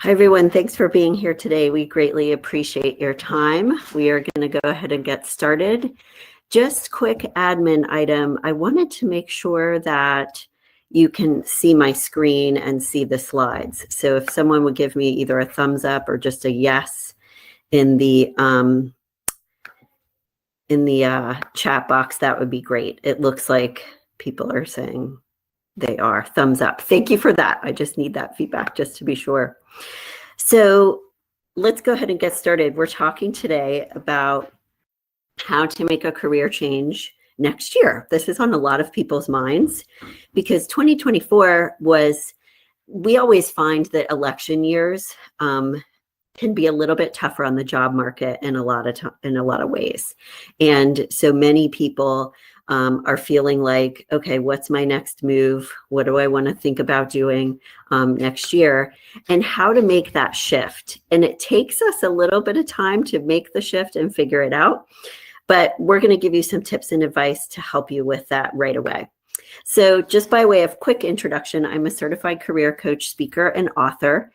Hi, everyone. Thanks for being here today. We greatly appreciate your time. We are going to go ahead and get started. Just quick admin item. I wanted to make sure that you can see my screen and see the slides. So if someone would give me either a thumbs up or just a yes in the chat box, that would be great. It looks like people are saying they are. Thumbs up. Thank you for that. I just need that feedback just to be sure. So let's go ahead and get started. We're talking today about how to make a career change next year. This is on a lot of people's minds because 2024 we always find that election years can be a little bit tougher on the job market in a lot of ways. And so many people are feeling like, okay, what's my next move? What do I want to think about doing next year? And how to make that shift. And it takes us a little bit of time to make the shift and figure it out. But we're going to give you some tips and advice to help you with that right away. So just by way of quick introduction, I'm a certified career coach, speaker, and author.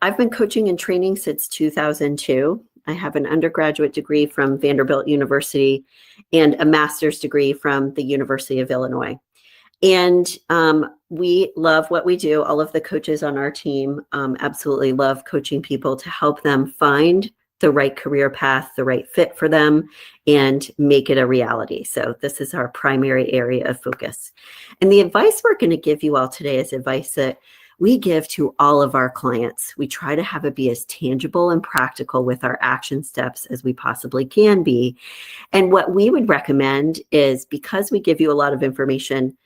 I've been coaching and training since 2002. I have an undergraduate degree from Vanderbilt University and a master's degree from the University of Illinois. And we love what we do. All of the coaches on our team absolutely love coaching people to help them find the right career path, the right fit for them, and make it a reality. So this is our primary area of focus. And the advice we're going to give you all today is advice that we give to all of our clients. We try to have it be as tangible and practical with our action steps as we possibly can be. And what we would recommend is, because we give you a lot of information,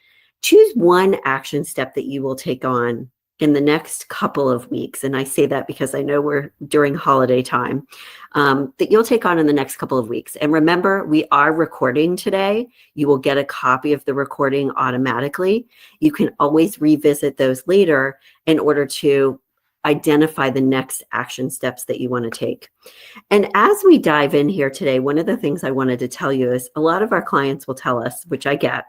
choose one action step that you will take on in the next couple of weeks. And I say that because I know we're during holiday time, that you'll take on in the next couple of weeks. And remember, we are recording today. You will get a copy of the recording automatically. You can always revisit those later in order to identify the next action steps that you want to take. And as we dive in here today, one of the things I wanted to tell you is a lot of our clients will tell us, which I get,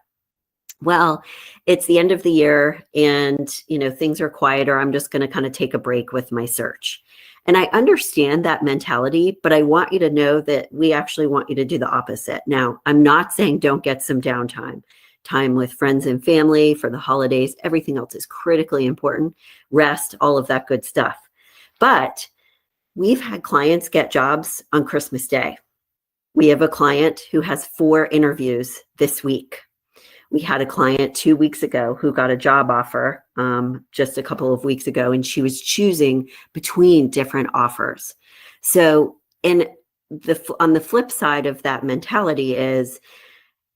well, it's the end of the year and, things are quieter. I'm just going to kind of take a break with my search. And I understand that mentality, but I want you to know that we actually want you to do the opposite. Now, I'm not saying don't get some downtime. Time with friends and family for the holidays. Everything else is critically important. Rest, all of that good stuff. But we've had clients get jobs on Christmas Day. We have a client who has 4 interviews this week. We had a client 2 weeks ago who got a job offer just a couple of weeks ago, and she was choosing between different offers. So on the flip side of that mentality is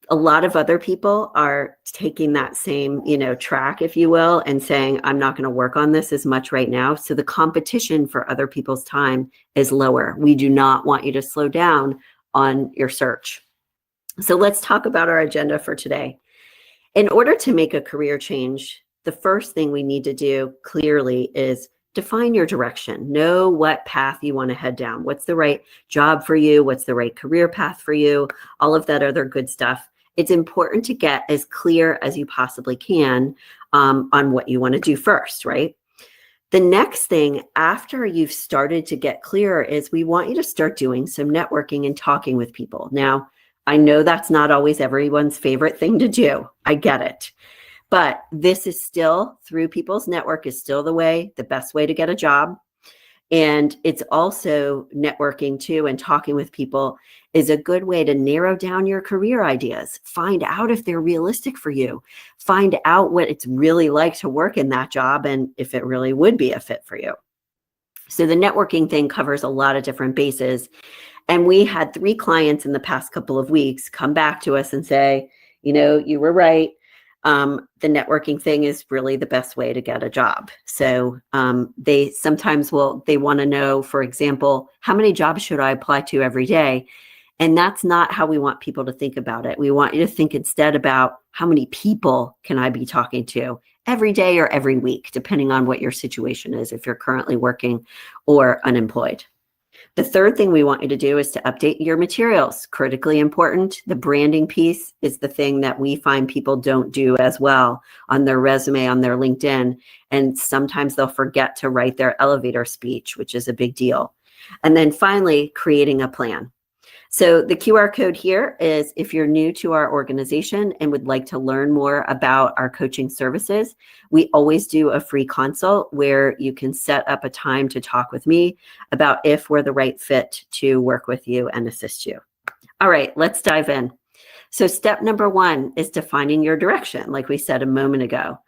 a lot of other people are taking that same, track, if you will, and saying, I'm not going to work on this as much right now. So the competition for other people's time is lower. We do not want you to slow down on your search. So let's talk about our agenda for today. In order to make a career change, the first thing we need to do clearly is define your direction. Know what path you want to head down. What's the right job for you? What's the right career path for you? All of that other good stuff. It's important to get as clear as you possibly can on what you want to do first, right? The next thing after you've started to get clearer is we want you to start doing some networking and talking with people. Now, I know that's not always everyone's favorite thing to do. I get it. But this is still, through people's network, is still the best way to get a job. And it's also networking too, and talking with people is a good way to narrow down your career ideas. Find out if they're realistic for you. Find out what it's really like to work in that job and if it really would be a fit for you. So the networking thing covers a lot of different bases. And we had 3 clients in the past couple of weeks come back to us and say, you were right. The networking thing is really the best way to get a job. So they sometimes want to know, for example, how many jobs should I apply to every day? And that's not how we want people to think about it. We want you to think instead about how many people can I be talking to every day or every week, depending on what your situation is, if you're currently working or unemployed. The third thing we want you to do is to update your materials. Critically important. The branding piece is the thing that we find people don't do as well on their resume, on their LinkedIn. And sometimes they'll forget to write their elevator speech, which is a big deal. And then finally, creating a plan. So the QR code here is if you're new to our organization and would like to learn more about our coaching services, we always do a free consult where you can set up a time to talk with me about if we're the right fit to work with you and assist you. All right, let's dive in. So step number 1 is defining your direction, like we said a moment ago.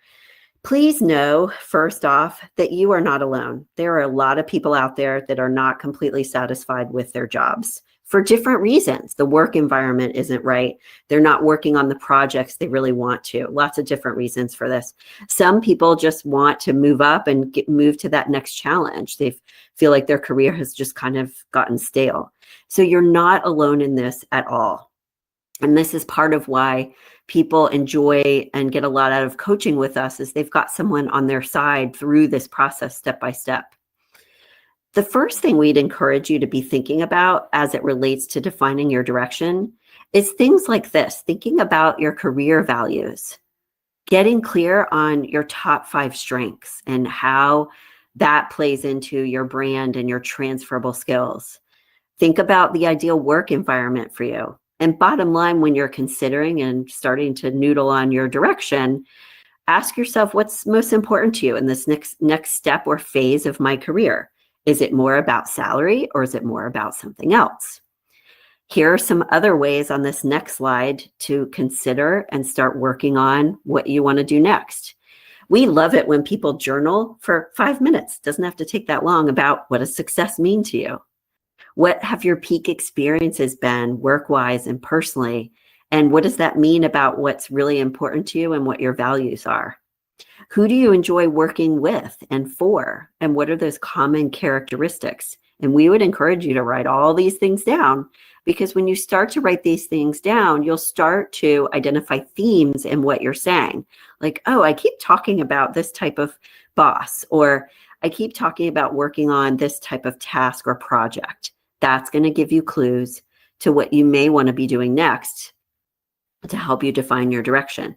Please know, first off, that you are not alone. There are a lot of people out there that are not completely satisfied with their jobs for different reasons. The work environment isn't right. They're not working on the projects they really want to. Lots of different reasons for this. Some people just want to move up and move to that next challenge. They feel like their career has just kind of gotten stale. So you're not alone in this at all. And this is part of why people enjoy and get a lot out of coaching with us, is they've got someone on their side through this process step by step. The first thing we'd encourage you to be thinking about as it relates to defining your direction is things like this, thinking about your career values, getting clear on your top 5 strengths and how that plays into your brand and your transferable skills. Think about the ideal work environment for you. And bottom line, when you're considering and starting to noodle on your direction, ask yourself what's most important to you in this next step or phase of my career. Is it more about salary or is it more about something else? Here are some other ways on this next slide to consider and start working on what you want to do next. We love it when people journal for 5 minutes. Doesn't have to take that long, about what does success mean to you? What have your peak experiences been work-wise and personally? And what does that mean about what's really important to you and what your values are? Who do you enjoy working with and for? And what are those common characteristics? And we would encourage you to write all these things down, because when you start to write these things down, you'll start to identify themes in what you're saying. Like, oh, I keep talking about this type of boss, or I keep talking about working on this type of task or project. That's going to give you clues to what you may want to be doing next to help you define your direction.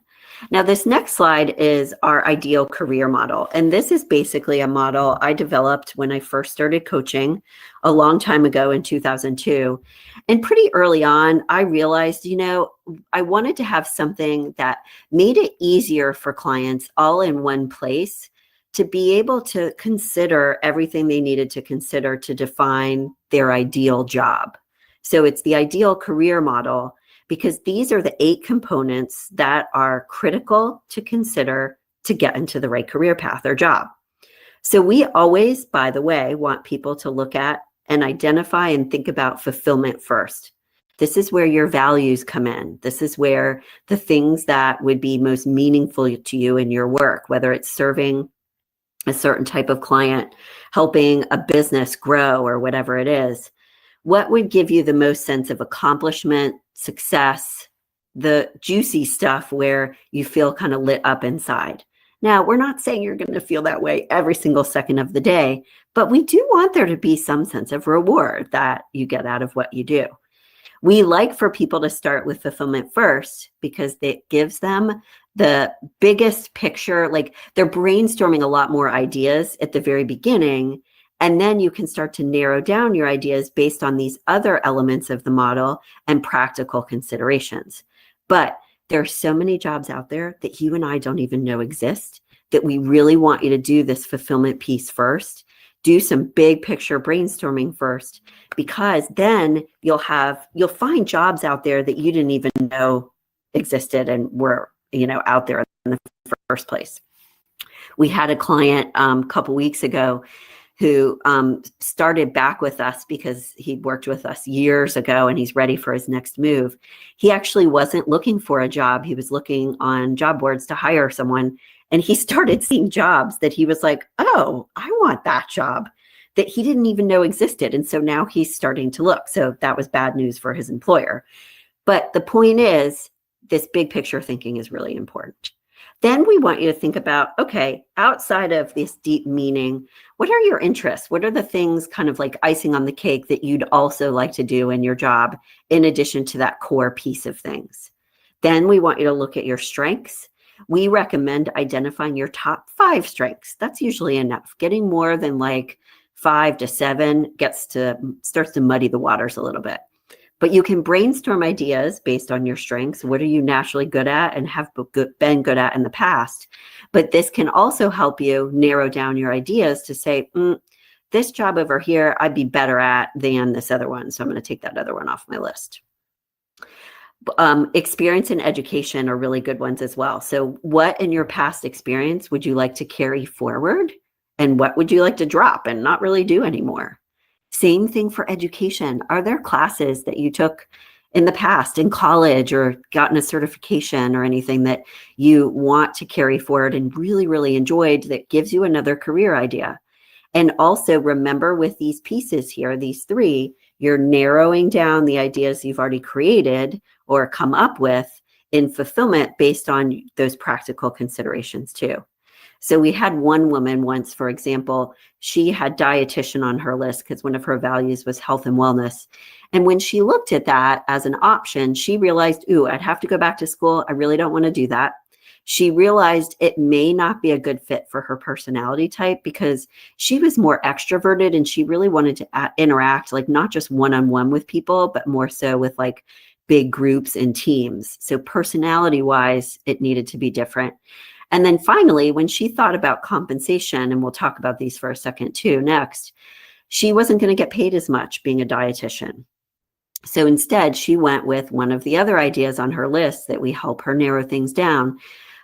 Now, this next slide is our ideal career model. And this is basically a model I developed when I first started coaching a long time ago in 2002. And pretty early on, I realized, I wanted to have something that made it easier for clients all in one place to be able to consider everything they needed to consider to define their ideal job. So it's the ideal career model, because these are the 8 components that are critical to consider to get into the right career path or job. So we always, by the way, want people to look at and identify and think about fulfillment first. This is where your values come in. This is where the things that would be most meaningful to you in your work, whether it's serving a certain type of client, helping a business grow, or whatever it is, what would give you the most sense of accomplishment, success, the juicy stuff where you feel kind of lit up inside. Now, we're not saying you're going to feel that way every single second of the day, but we do want there to be some sense of reward that you get out of what you do. We like for people to start with fulfillment first, because it gives them the biggest picture. Like, they're brainstorming a lot more ideas at the very beginning, and then you can start to narrow down your ideas based on these other elements of the model and practical considerations. But there are so many jobs out there that you and I don't even know exist, that we really want you to do this fulfillment piece first. Do some big picture brainstorming first, because then you'll find jobs out there that you didn't even know existed and were, out there in the first place. We had a client a couple weeks ago who started back with us because he worked with us years ago and he's ready for his next move. He actually wasn't looking for a job. He was looking on job boards to hire someone, and he started seeing jobs that he was like, oh, I want that job, that he didn't even know existed. And so now he's starting to look. So that was bad news for his employer. But the point is, this big picture thinking is really important. Then we want you to think about, okay, outside of this deep meaning, what are your interests? What are the things kind of like icing on the cake that you'd also like to do in your job, in addition to that core piece of things? Then we want you to look at your strengths. We recommend identifying your top 5 strengths. That's usually enough. Getting more than like 5 to 7 starts to muddy the waters a little bit. But you can brainstorm ideas based on your strengths. What are you naturally good at and have been good at in the past? But this can also help you narrow down your ideas to say, this job over here, I'd be better at than this other one. So I'm going to take that other one off my list. Experience and education are really good ones as well. So what in your past experience would you like to carry forward? And what would you like to drop and not really do anymore? Same thing for education. Are there classes that you took in the past in college or gotten a certification or anything that you want to carry forward and really, really enjoyed that gives you another career idea? And also remember, with these pieces here, these 3, you're narrowing down the ideas you've already created or come up with in fulfillment based on those practical considerations too. So we had one woman once, for example, she had dietitian on her list because one of her values was health and wellness. And when she looked at that as an option, she realized, I'd have to go back to school. I really don't want to do that. She realized it may not be a good fit for her personality type because she was more extroverted and she really wanted to interact, like not just one-on-one with people, but more so with like big groups and teams. So personality-wise, it needed to be different. And then finally, when she thought about compensation, and we'll talk about these for a second too next, she wasn't going to get paid as much being a dietitian. So instead, she went with one of the other ideas on her list that we help her narrow things down,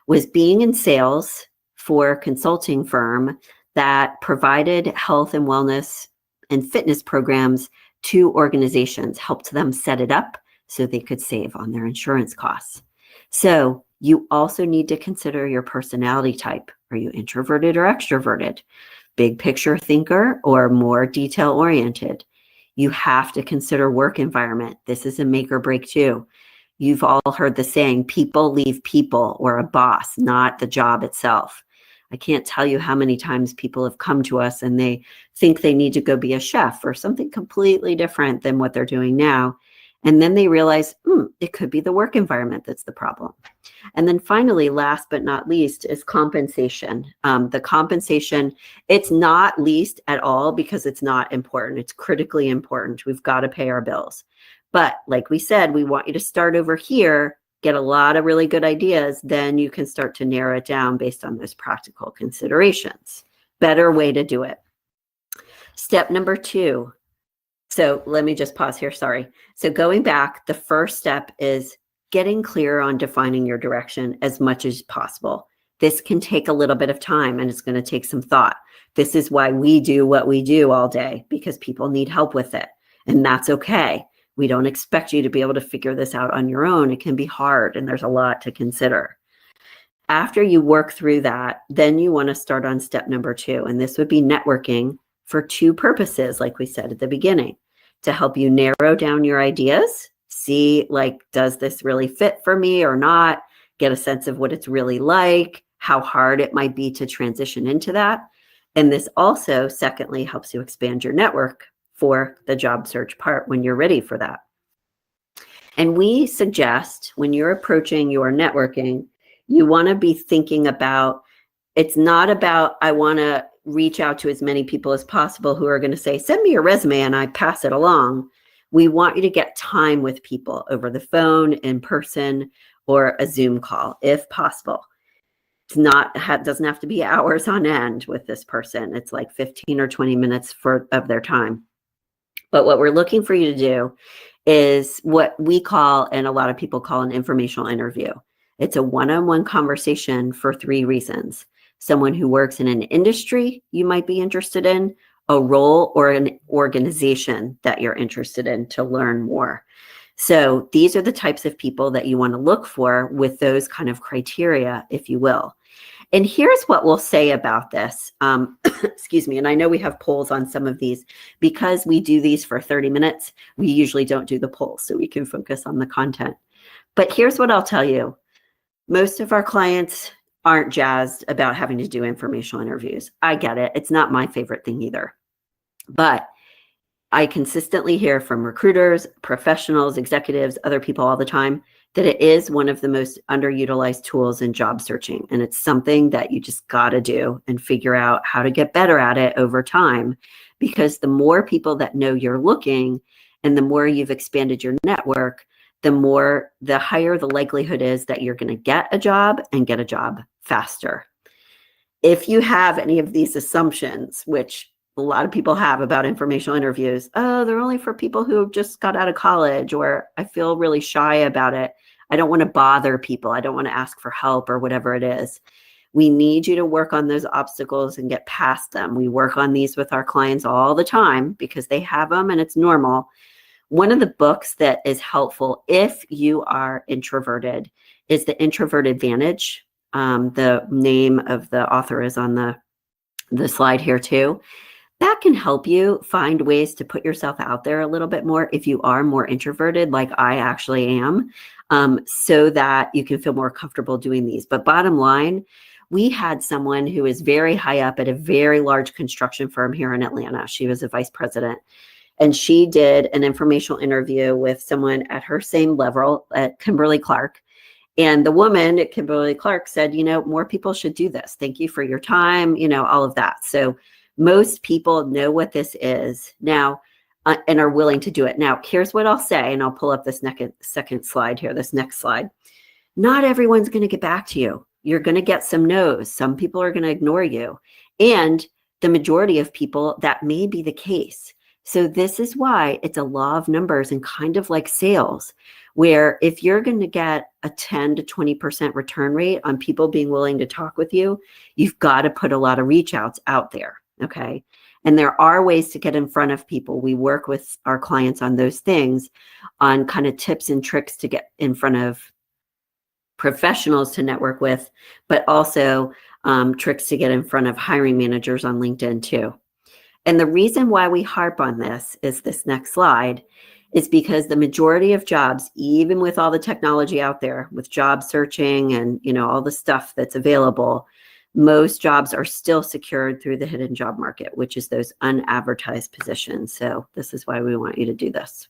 was being in sales for a consulting firm that provided health and wellness and fitness programs to organizations, helped them set it up so they could save on their insurance costs. So you also need to consider your personality type. Are you introverted or extroverted? Big picture thinker or more detail oriented? You have to consider work environment. This is a make or break too. You've all heard the saying, people leave people or a boss, not the job itself. I can't tell you how many times people have come to us and they think they need to go be a chef or something completely different than what they're doing now. And then they realize, it could be the work environment that's the problem. And then finally, last but not least, is compensation. The compensation, it's not least at all because it's not important. It's critically important. We've got to pay our bills. But like we said, we want you to start over here, get a lot of really good ideas. Then you can start to narrow it down based on those practical considerations. Better way to do it. Step number 2. So let me just pause here. Sorry. So going back, the first step is getting clear on defining your direction as much as possible. This can take a little bit of time and it's going to take some thought. This is why we do what we do all day, because people need help with it. And that's okay. We don't expect you to be able to figure this out on your own. It can be hard and there's a lot to consider. After you work through that, then you want to start on step number 2. And this would be networking for 2 purposes, like we said at the beginning, to help you narrow down your ideas, see, like, does this really fit for me or not? Get a sense of what it's really like, how hard it might be to transition into that. And this also, secondly, helps you expand your network for the job search part when you're ready for that. And we suggest when you're approaching your networking, you want to be thinking about, it's not about, I want to reach out to as many people as possible who are going to say, send me your resume and I pass it along. We want you to get time with people over the phone, in person, or a Zoom call, if possible. It's not, doesn't have to be hours on end with this person. It's like 15 or 20 minutes of their time. But what we're looking for you to do is what we call, and a lot of people call, an informational interview. It's a one-on-one conversation for 3 reasons. Someone who works in an industry you might be interested in, a role, or an organization that you're interested in to learn more. So these are the types of people that you want to look for with those kind of criteria, if you will. And here's what we'll say about this. Excuse me. And I know we have polls on some of these. Because we do these for 30 minutes, we usually don't do the polls so we can focus on the content. But here's what I'll tell you. Most of our clients aren't jazzed about having to do informational interviews. I get it. It's not my favorite thing either. But I consistently hear from recruiters, professionals, executives, other people all the time that it is one of the most underutilized tools in job searching. And it's something that you just got to do and figure out how to get better at it over time. Because the more people that know you're looking and the more you've expanded your network, the higher the likelihood is that you're going to get a job and get a job faster. If you have any of these assumptions, which a lot of people have about informational interviews, oh, they're only for people who just got out of college, or I feel really shy about it. I don't want to bother people. I don't want to ask for help or whatever it is. We need you to work on those obstacles and get past them. We work on these with our clients all the time because they have them and it's normal. One of the books that is helpful if you are introverted is The Introvert Advantage. The name of the author is on the slide here too. That can help you find ways to put yourself out there a little bit more if you are more introverted, like I actually am, so that you can feel more comfortable doing these. But bottom line, we had someone who is very high up at a very large construction firm here in Atlanta. She was a vice president, and she did an informational interview with someone at her same level at Kimberly-Clark. And the woman at Kimberly-Clark said, more people should do this. Thank you for your time, all of that. So most people know what this is now and are willing to do it. Now, here's what I'll say, and I'll pull up this second slide here, this next slide. Not everyone's going to get back to you. You're going to get some no's. Some people are going to ignore you. And the majority of people, that may be the case. So this is why it's a law of numbers and kind of like sales, where if you're going to get a 10 to 20% return rate on people being willing to talk with you, you've got to put a lot of reach outs out there. Okay. And there are ways to get in front of people. We work with our clients on those things, on kind of tips and tricks to get in front of professionals to network with, but also tricks to get in front of hiring managers on LinkedIn too. And the reason why we harp on this is this next slide is because the majority of jobs, even with all the technology out there, with job searching and all the stuff that's available, most jobs are still secured through the hidden job market, which is those unadvertised positions. So this is why we want you to do this.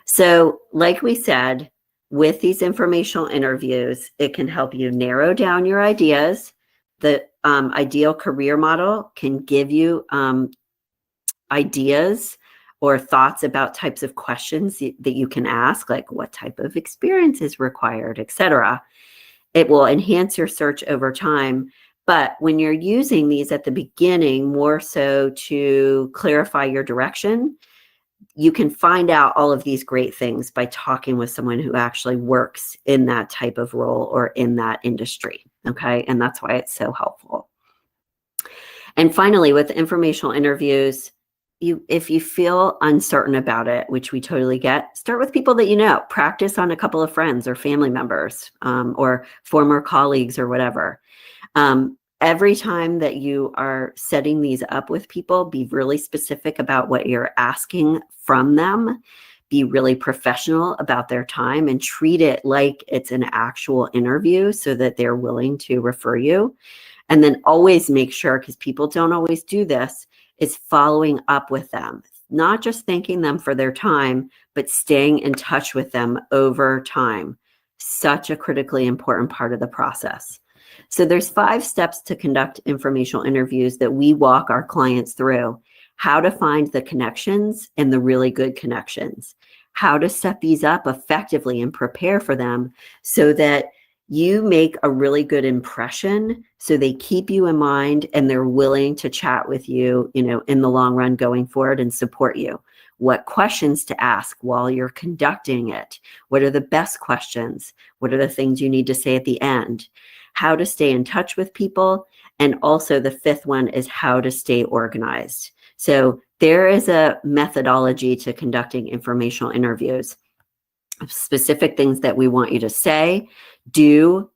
So like we said, with these informational interviews, it can help you narrow down your ideas. The ideal career model can give you ideas or thoughts about types of questions that you can ask, like what type of experience is required, etc. It will enhance your search over time. But when you're using these at the beginning, more so to clarify your direction, you can find out all of these great things by talking with someone who actually works in that type of role or in that industry. Okay. And that's why it's so helpful. And finally, with informational interviews, if you feel uncertain about it, which we totally get, start with people that you know. Practice on a couple of friends or family members or former colleagues or whatever. Every time that you are setting these up with people, be really specific about what you're asking from them. Be really professional about their time and treat it like it's an actual interview so that they're willing to refer you. And then always make sure, because people don't always do this, is following up with them, not just thanking them for their time, but staying in touch with them over time. Such a critically important part of the process. So there's 5 steps to conduct informational interviews that we walk our clients through. How to find the connections and the really good connections. How to set these up effectively and prepare for them so that you make a really good impression, so they keep you in mind and they're willing to chat with you, in the long run going forward and support you. What questions to ask while you're conducting it? What are the best questions? What are the things you need to say at the end? How to stay in touch with people. And also the 5th one is how to stay organized. So there is a methodology to conducting informational interviews. Specific things that we want you to say, do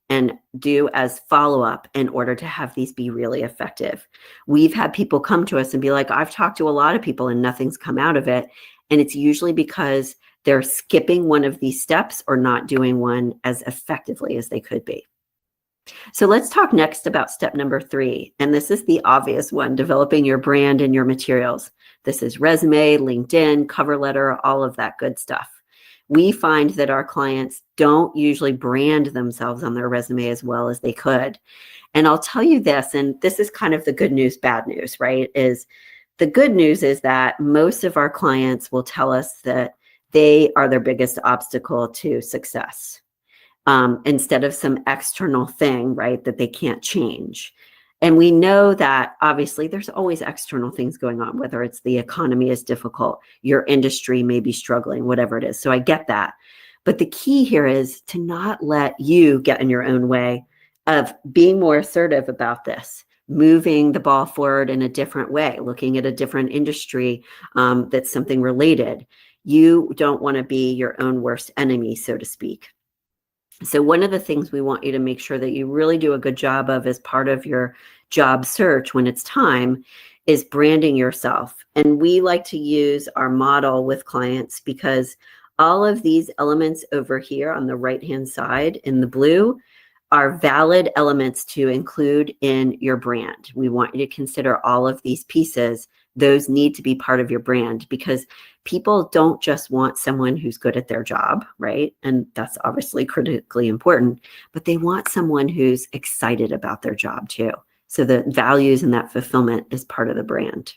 as follow-up in order to have these be really effective. We've had people come to us and be like, I've talked to a lot of people and nothing's come out of it. And it's usually because they're skipping one of these steps or not doing one as effectively as they could be. So let's talk next about step number 3. And this is the obvious one, developing your brand and your materials. This is resume, LinkedIn, cover letter, all of that good stuff. We find that our clients don't usually brand themselves on their resume as well as they could. And I'll tell you this, and this is kind of the good news, bad news, right? Is the good news is that most of our clients will tell us that they are their biggest obstacle to success. Instead of some external thing, right, that they can't change. And we know that obviously there's always external things going on, whether it's the economy is difficult, your industry may be struggling, whatever it is. So I get that. But the key here is to not let you get in your own way of being more assertive about this, moving the ball forward in a different way, looking at a different industry that's something related. You don't want to be your own worst enemy, so to speak. So one of the things we want you to make sure that you really do a good job of as part of your job search when it's time is branding yourself. And we like to use our model with clients because all of these elements over here on the right-hand side in the blue are valid elements to include in your brand. We want you to consider all of these pieces. Those need to be part of your brand because people don't just want someone who's good at their job, right? And that's obviously critically important, but they want someone who's excited about their job too. So the values and that fulfillment is part of the brand.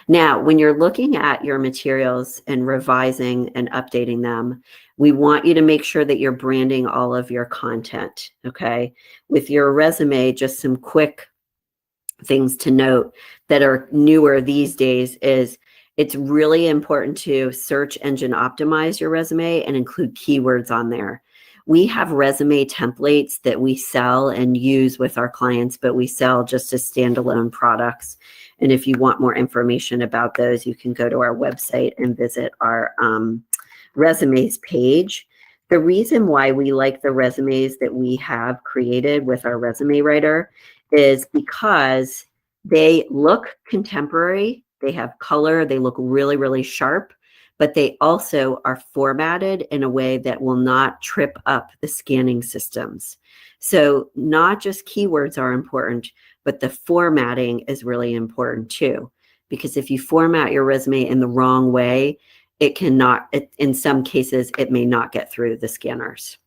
Now, when you're looking at your materials and revising and updating them, we want you to make sure that you're branding all of your content, okay? With your resume, just some quick things to note that are newer these days is it's really important to search engine optimize your resume and include keywords on there. We have resume templates that we sell and use with our clients, but we sell just as standalone products. And if you want more information about those, you can go to our website and visit our resumes page. The reason why we like the resumes that we have created with our resume writer is because they look contemporary, they have color, they look really, really sharp, but they also are formatted in a way that will not trip up the scanning systems. So not just keywords are important, but the formatting is really important too. Because if you format your resume in the wrong way, in some cases, it may not get through the scanners.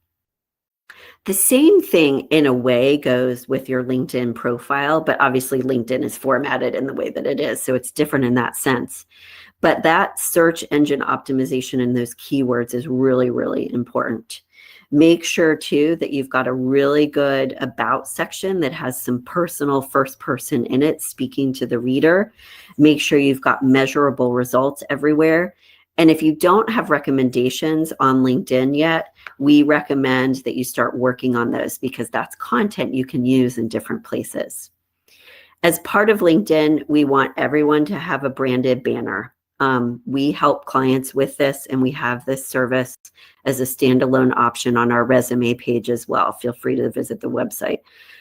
The same thing in a way goes with your LinkedIn profile, but obviously LinkedIn is formatted in the way that it is. So it's different in that sense. But that search engine optimization and those keywords is really, really important. Make sure too that you've got a really good about section that has some personal first person in it speaking to the reader. Make sure you've got measurable results everywhere. And if you don't have recommendations on LinkedIn yet, we recommend that you start working on those because that's content you can use in different places. As part of LinkedIn, we want everyone to have a branded banner. We help clients with this, and we have this service as a standalone option on our resume page as well. Feel free to visit the website.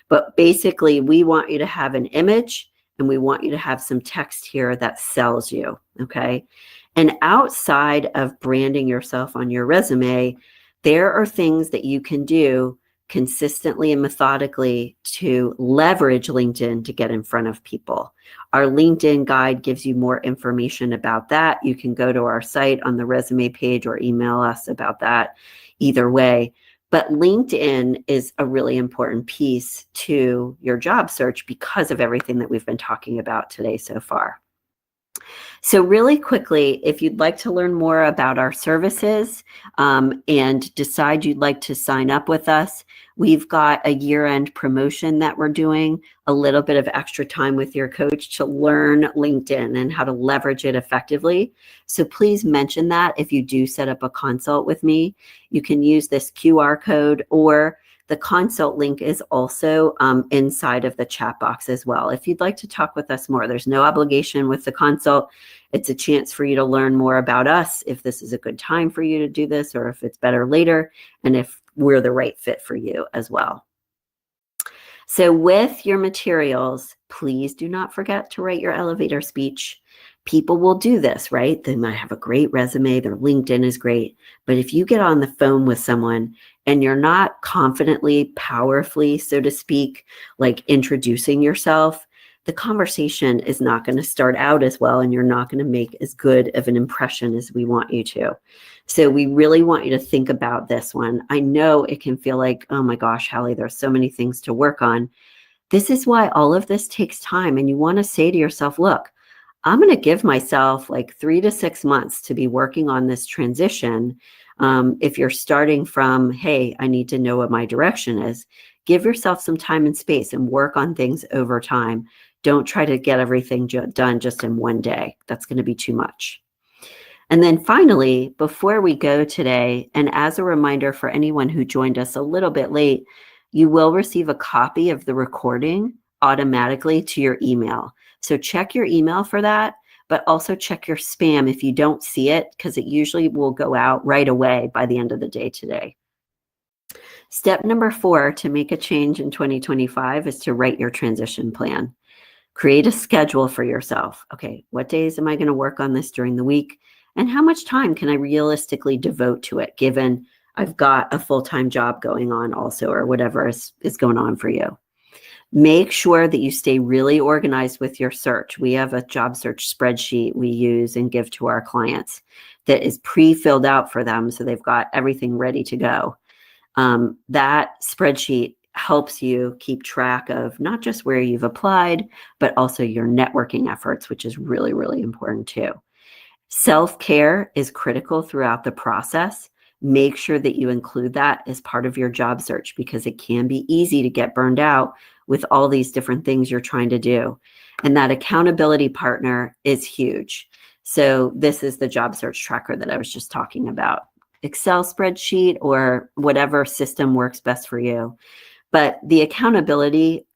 But basically, we want you to have an image, and we want you to have some text here that sells you, okay? And outside of branding yourself on your resume, there are things that you can do consistently and methodically to leverage LinkedIn to get in front of people. Our LinkedIn guide gives you more information about that. You can go to our site on the resume page or email us about that either way. But LinkedIn is a really important piece to your job search because of everything that we've been talking about today so far. So really quickly, if you'd like to learn more about our services and decide you'd like to sign up with us, we've got a year-end promotion that we're doing, a little bit of extra time with your coach to learn LinkedIn and how to leverage it effectively. So please mention that if you do set up a consult with me. You can use this QR code, or the consult link is also inside of the chat box as well. If you'd like to talk with us more, there's no obligation with the consult. It's a chance for you to learn more about us, if this is a good time for you to do this, or if it's better later, and if we're the right fit for you as well. So with your materials, please do not forget to write your elevator speech. People will do this, right? They might have a great resume, their LinkedIn is great. But if you get on the phone with someone and you're not confidently, powerfully, so to speak, like introducing yourself, the conversation is not going to start out as well, and you're not going to make as good of an impression as we want you to. So we really want you to think about this one. I know it can feel like, oh my gosh, Hallie, there's so many things to work on. This is why all of this takes time. And you want to say to yourself, look, I'm going to give myself like 3 to 6 months to be working on this transition. If you're starting from, hey, I need to know what my direction is, give yourself some time and space and work on things over time. Don't try to get everything done just in one day. That's going to be too much. And then finally, before we go today, and as a reminder for anyone who joined us a little bit late, you will receive a copy of the recording automatically to your email. So check your email for that, but also check your spam if you don't see it, because it usually will go out right away by the end of the day today. Step number 4 to make a change in 2025 is to write your transition plan. Create a schedule for yourself. Okay, what days am I going to work on this during the week? And how much time can I realistically devote to it, given I've got a full-time job going on also, or whatever is going on for you? Make sure that you stay really organized with your search. We have a job search spreadsheet we use and give to our clients that is pre-filled out for them, so they've got everything ready to go. That spreadsheet helps you keep track of not just where you've applied, but also your networking efforts, which is really, really important too. Self-care is critical throughout the process. Make sure that you include that as part of your job search, because it can be easy to get burned out with all these different things you're trying to do. And that accountability partner is huge. So this is the job search tracker that I was just talking about. Excel spreadsheet or whatever system works best for you. But the accountability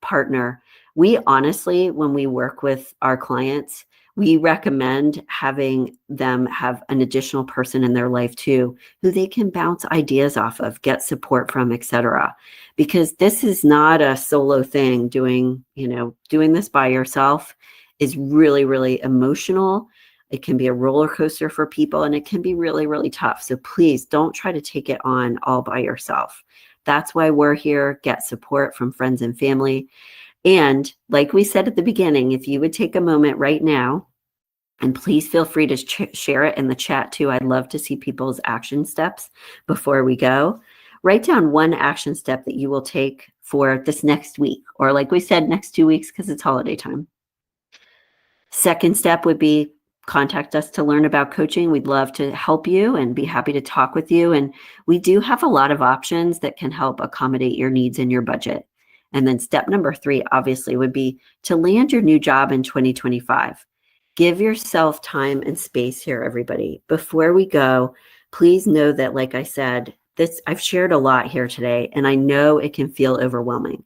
partner, we honestly, when we work with our clients, we recommend having them have an additional person in their life too, who they can bounce ideas off of, get support from, etc. Because this is not a solo thing. Doing this by yourself is really, really emotional. It can be a roller coaster for people, and it can be really, really tough. So please don't try to take it on all by yourself. That's why we're here. Get support from friends and family. And like we said at the beginning, if you would take a moment right now, and please feel free to share it in the chat too. I'd love to see people's action steps before we go. Write down one action step that you will take for this next week, or like we said, next 2 weeks, because it's holiday time. Second step would be contact us to learn about coaching. We'd love to help you and be happy to talk with you. And we do have a lot of options that can help accommodate your needs and your budget. And then step number 3, obviously, would be to land your new job in 2025. Give yourself time and space here, everybody. Before we go, please know that, like I said, I've shared a lot here today, and I know it can feel overwhelming.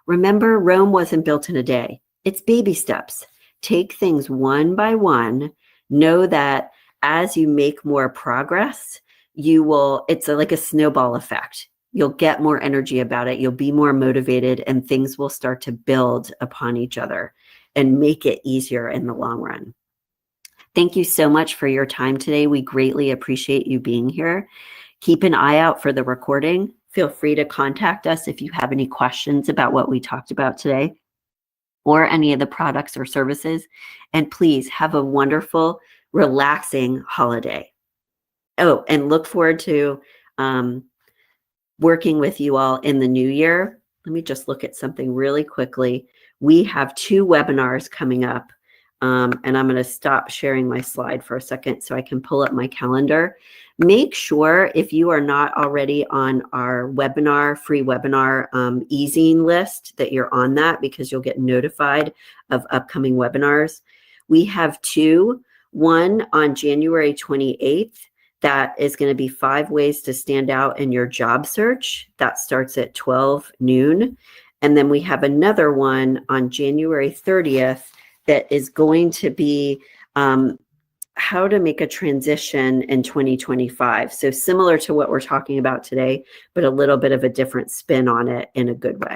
Remember, Rome wasn't built in a day. It's baby steps. Take things one by one. Know that as you make more progress, it's like a snowball effect. You'll get more energy about it. You'll be more motivated, and things will start to build upon each other and make it easier in the long run. Thank you so much for your time today. We greatly appreciate you being here. Keep an eye out for the recording. Feel free to contact us if you have any questions about what we talked about today or any of the products or services. And please have a wonderful, relaxing holiday. Oh, and look forward to working with you all in the new year. Let me just look at something really quickly. We have 2 webinars coming up. And I'm going to stop sharing my slide for a second so I can pull up my calendar. Make sure, if you are not already on our free webinar easing list, that you're on that, because you'll get notified of upcoming webinars. We have 2, one on January 28th. That is going to be 5 ways to stand out in your job search. That starts at 12 noon. And then we have another one on January 30th that is going to be how to make a transition in 2025. So similar to what we're talking about today, but a little bit of a different spin on it in a good way.